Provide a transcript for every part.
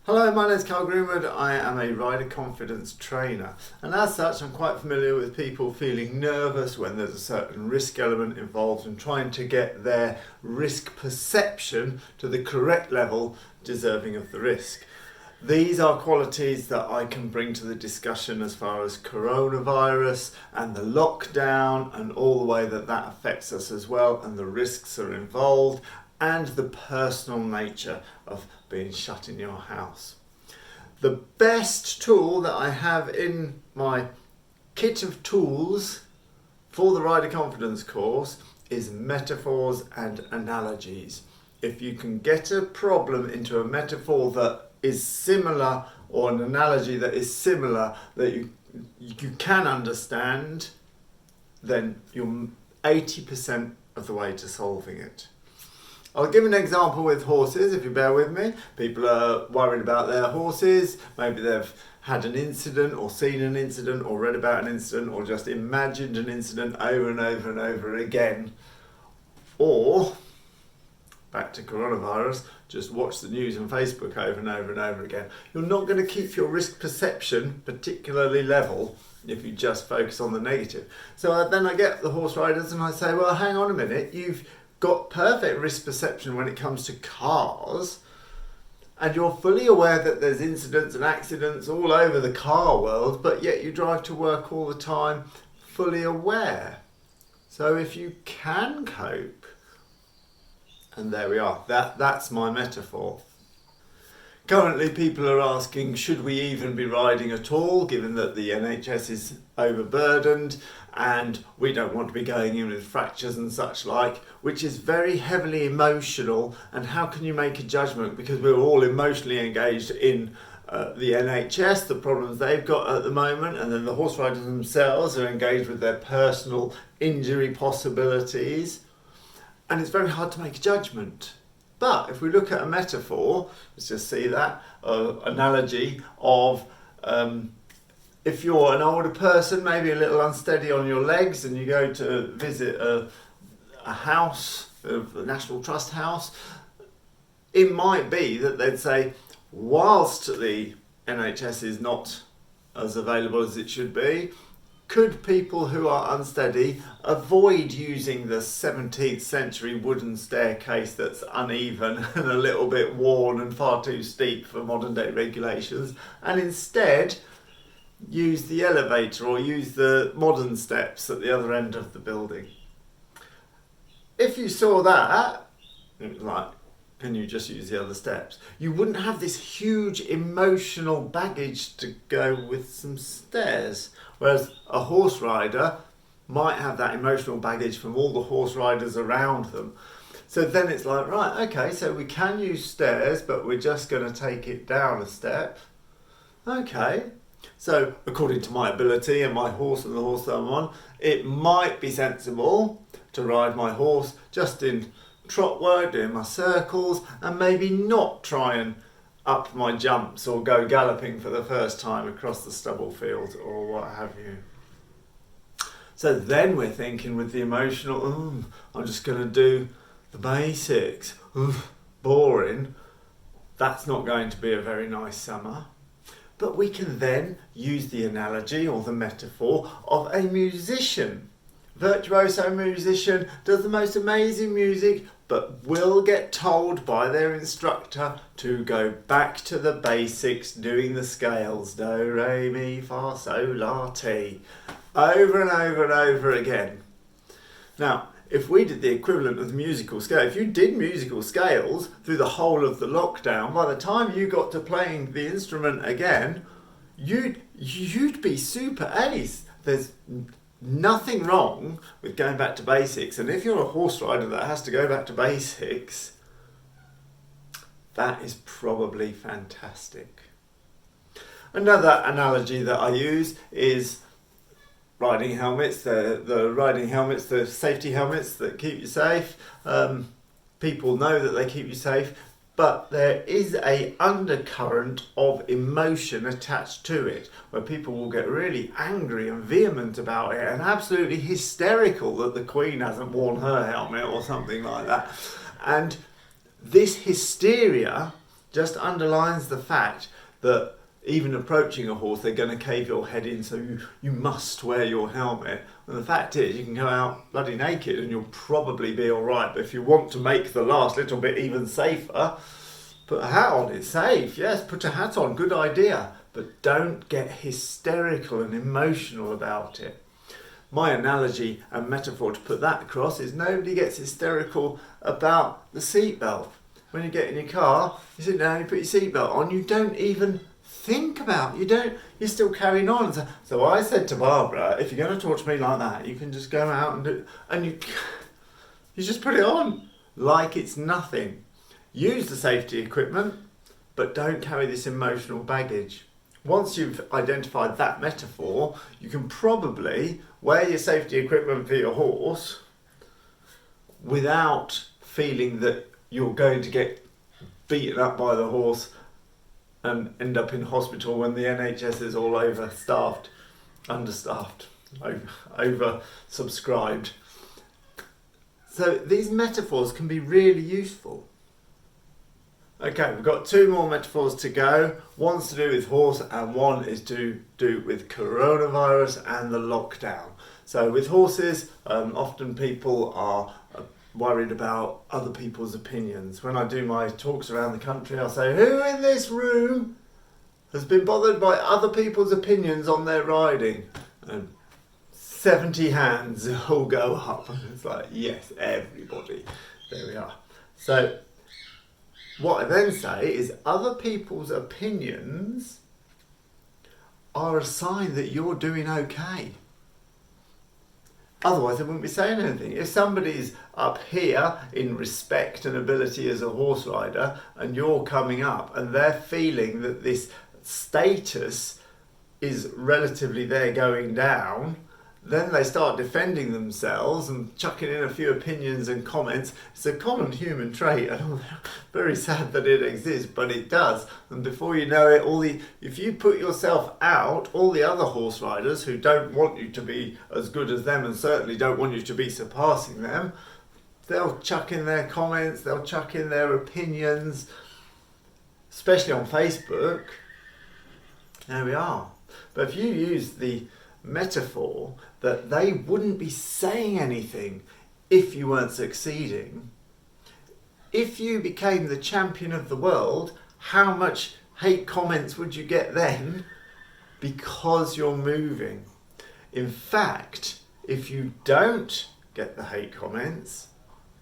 Hello, my name is Carl Greenwood. I am a rider confidence trainer, and as such I'm quite familiar with people feeling nervous when there's a certain risk element involved and trying to get their risk perception to the correct level deserving of the risk. These are qualities that I can bring to the discussion as far as coronavirus and the lockdown and all the way that that affects us as well, and the risks are involved, and the personal nature of being shut in your house. The best tool that I have in my kit of tools for the Rider Confidence course is metaphors and analogies. If you can get a problem into a metaphor that is similar, or an analogy that is similar, that you can understand, then you're 80% of the way to solving it. I'll give an example with horses, if you bear with me. People are worried about their horses. Maybe they've had an incident, or seen an incident, or read about an incident, or just imagined an incident over and over and over again. Or, back to coronavirus, just watch the news on Facebook over and over and over again. You're not going to keep your risk perception particularly level if you just focus on the negative. So then I get the horse riders and I say, well, hang on a minute, you've got perfect risk perception when it comes to cars, and you're fully aware that there's incidents and accidents all over the car world, but yet you drive to work all the time fully aware. So if you can cope, and there we are, that's my metaphor. Currently people are asking, should we even be riding at all, given that the NHS is overburdened and we don't want to be going in with fractures and such like, which is very heavily emotional. And how can you make a judgment, because we're all emotionally engaged in the NHS, the problems they've got at the moment, and then the horse riders themselves are engaged with their personal injury possibilities, and it's very hard to make a judgment. But if we look at a metaphor, let's just see that analogy of if you're an older person, maybe a little unsteady on your legs, and you go to visit a house, the National Trust house, it might be that they'd say, whilst the NHS is not as available as it should be, could people who are unsteady avoid using the 17th century wooden staircase that's uneven and a little bit worn and far too steep for modern day regulations, and instead use the elevator or use the modern steps at the other end of the building? If you saw that, it was like, can you just use the other steps? You wouldn't have this huge emotional baggage to go with some stairs. Whereas a horse rider might have that emotional baggage from all the horse riders around them. So then it's like, right, okay, so we can use stairs, but we're just going to take it down a step. Okay, so according to my ability and my horse and the horse that I'm on, it might be sensible to ride my horse just in trot work, doing my circles, and maybe not try and up my jumps or go galloping for the first time across the stubble field or what have you. So then we're thinking with the emotional, I'm just going to do the basics, boring. That's not going to be a very nice summer. But we can then use the analogy or the metaphor of a musician. Virtuoso musician does the most amazing music, but will get told by their instructor to go back to the basics, doing the scales, do, re, mi, fa, sol, la, ti, over and over and over again. Now, if we did the equivalent of the musical scale, if you did musical scales through the whole of the lockdown, by the time you got to playing the instrument again, you'd be super ace. There's nothing wrong with going back to basics, and if you're a horse rider that has to go back to basics, that is probably fantastic. Another analogy that I use is riding helmets, the riding helmets, the safety helmets that keep you safe. People know that they keep you safe, but there is a undercurrent of emotion attached to it, where people will get really angry and vehement about it and absolutely hysterical that the Queen hasn't worn her helmet or something like that. And this hysteria just underlines the fact that even approaching a horse, they're going to cave your head in, so you must wear your helmet. And the fact is, you can go out bloody naked and you'll probably be all right. But if you want to make the last little bit even safer, put a hat on. It's safe. Yes, put a hat on. Good idea. But don't get hysterical and emotional about it. My analogy and metaphor to put that across is nobody gets hysterical about the seatbelt. When you get in your car, you sit down, you put your seatbelt on, you don't even think about it. You're still carrying on. So I said to Barbara, if you're going to talk to me like that, you can just go out and do it, and you just put it on like it's nothing. Use the safety equipment, but don't carry this emotional baggage. Once you've identified that metaphor, you can probably wear your safety equipment for your horse without feeling that you're going to get beaten up by the horse and end up in hospital when the NHS is all overstaffed, understaffed, oversubscribed. So these metaphors can be really useful. Okay, we've got 2 more metaphors to go. One's to do with horse and one is to do with coronavirus and the lockdown. So with horses, often people are worried about other people's opinions. When I do my talks around the country, I'll say, who in this room has been bothered by other people's opinions on their riding? And 70 hands all go up. It's like, yes, everybody. There we are. So what I then say is other people's opinions are a sign that you're doing okay. Otherwise, I wouldn't be saying anything. If somebody's up here in respect and ability as a horse rider, and you're coming up and they're feeling that this status is relatively there going down, then they start defending themselves and chucking in a few opinions and comments. It's a common human trait. I'm very sad that it exists, but it does. And before you know it, if you put yourself out, all the other horse riders who don't want you to be as good as them and certainly don't want you to be surpassing them, they'll chuck in their comments, they'll chuck in their opinions, especially on Facebook. There we are. But if you use the metaphor that they wouldn't be saying anything if you weren't succeeding, if you became the champion of the world, how much hate comments would you get then? Because you're moving. In fact, if you don't get the hate comments,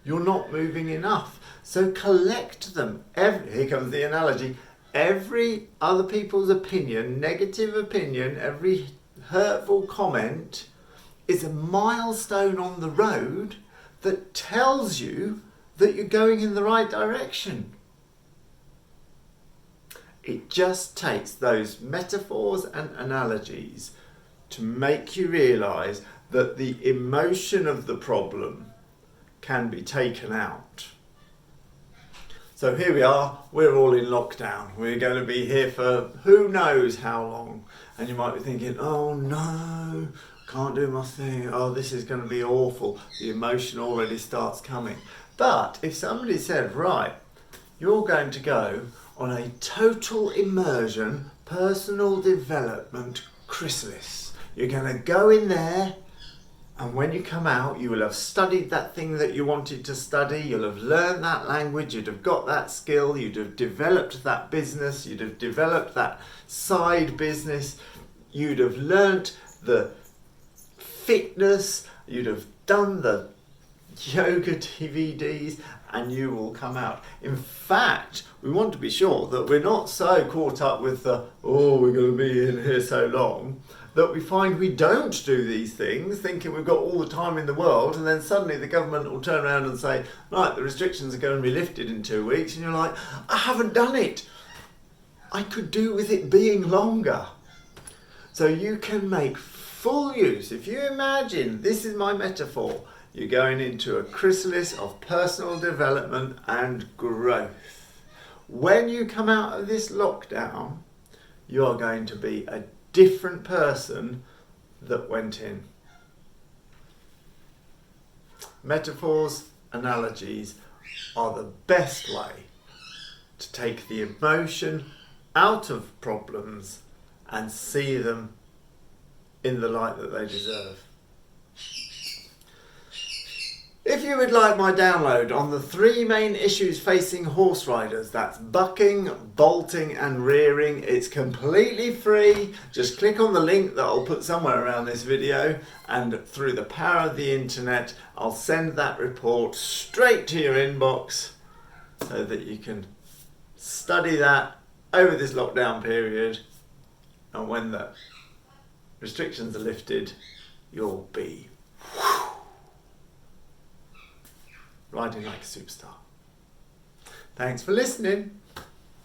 you're not moving enough. So collect them. Here comes the analogy. Every other people's opinion, negative opinion, every hurtful comment is a milestone on the road that tells you that you're going in the right direction. It just takes those metaphors and analogies to make you realise that the emotion of the problem can be taken out. So here we are, we're all in lockdown. We're going to be here for who knows how long. And you might be thinking, oh no, can't do my thing. Oh, this is going to be awful. The emotion already starts coming. But if somebody said, right, you're going to go on a total immersion, personal development chrysalis. You're going to go in there, and when you come out, you will have studied that thing that you wanted to study, you'll have learned that language, you'd have got that skill, you'd have developed that business, you'd have developed that side business, you'd have learnt the fitness, you'd have done the yoga DVDs, and you will come out. In fact, we want to be sure that we're not so caught up with the, oh, we're going to be in here so long, that we find we don't do these things, thinking we've got all the time in the world, and then suddenly the government will turn around and say, right, the restrictions are going to be lifted in 2 weeks, and you're like, I haven't done it. I could do with it being longer. So you can make full use. If you imagine, this is my metaphor, you're going into a chrysalis of personal development and growth. When you come out of this lockdown, you are going to be a different person that went in. Metaphors, analogies are the best way to take the emotion out of problems and see them in the light that they deserve. If you would like my download on the 3 main issues facing horse riders, that's bucking, bolting and rearing, it's completely free. Just click on the link that I'll put somewhere around this video, and through the power of the internet I'll send that report straight to your inbox so that you can study that over this lockdown period, and when the restrictions are lifted you'll be riding like a superstar. Thanks for listening.